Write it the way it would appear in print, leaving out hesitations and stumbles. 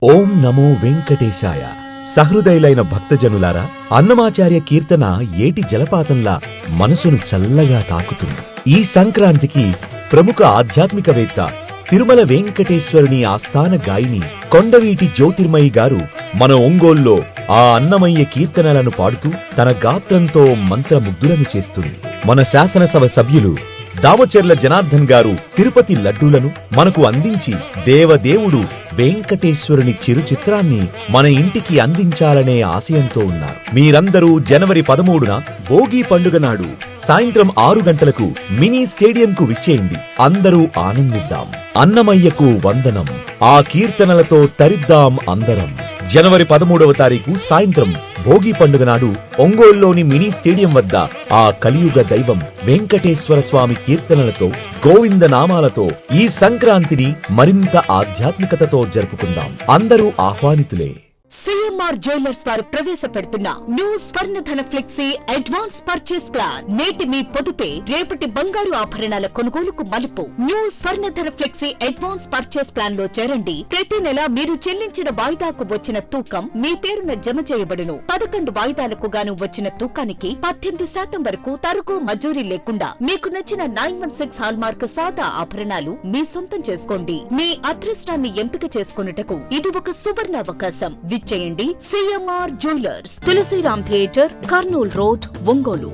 ఓం నమో వెంకటేశాయ. సహృదయులైన భక్తజనులారా, అన్నమాచార్య కీర్తన ఏటి జలపాతంలా మనసును చల్లగా తాకుతుంది. ఈ సంక్రాంతికి ప్రముఖ ఆధ్యాత్మికవేత్త తిరుమల వెంకటేశ్వరుని ఆస్థాన గాయని కొండవీటి జ్యోతిర్మయి గారు మన ఒంగోల్లో ఆ అన్నమయ్య కీర్తనలను పాడుతూ తన గాత్రంతో మంత్రముగ్ధులను చేస్తుంది. మన శాసనసభ సభ్యులు దామచర్ల జనార్దన్ గారు తిరుపతి లడ్డూలను మనకు అందించి దేవదేవుడు వెంకటేశ్వరుని చిరుచిత్రాన్ని మన ఇంటికి అందించాలనే ఆశయంతో ఉన్నారు. మీరందరూ జనవరి 13న భోగి పండుగ నాడు సాయంత్రం 6 గంటలకు మినీ స్టేడియంకు విచ్చేయండి. అందరూ ఆనందిద్దాం. అన్నమయ్యకు వందనం. ఆ కీర్తనలతో తరిద్దాం అందరం. జనవరి 13వ తారీఖు సాయంత్రం భోగి పండుగ నాడు ఒంగోలులోని మినీ స్టేడియం వద్ద ఆ కలియుగ దైవం వెంకటేశ్వర స్వామి కీర్తనలతో, గోవింద నామాలతో ఈ సంక్రాంతిని మరింత ఆధ్యాత్మికతతో జరుపుకుందాం. అందరూ ఆహ్వానితులే. సిఎంఆర్ జ్యువెలర్స్ వారు ప్రవేశపెడుతున్న new Swarnadhana flexi advance purchase plan. నేటి మీ పొదుపే రేపటి బంగారు ఆభరణాల కొనుగోలుకు మలుపు. New Swarnadhana flexi advance purchase plan లో చేరండి. ప్రతి నెల మీరు చెల్లించిన వాయిదాకు వచ్చిన తూకం మీ పేరున జమ చేయబడును. 11 వాయిదాలకు గాను వచ్చిన తూకానికి 18% వరకు తరుగు మజూరీ లేకుండా మీకు నచ్చిన 916 హాల్మార్క్ సాదా ఆభరణాలు మీ సొంతం చేసుకోండి. మీ అదృష్టాన్ని ఎంపిక చేసుకున్నటకు ఇది ఒక సువర్ణ అవకాశం. చేయండి. CMR jewellers, Tulsiram theatre, Kurnool road, Ongole.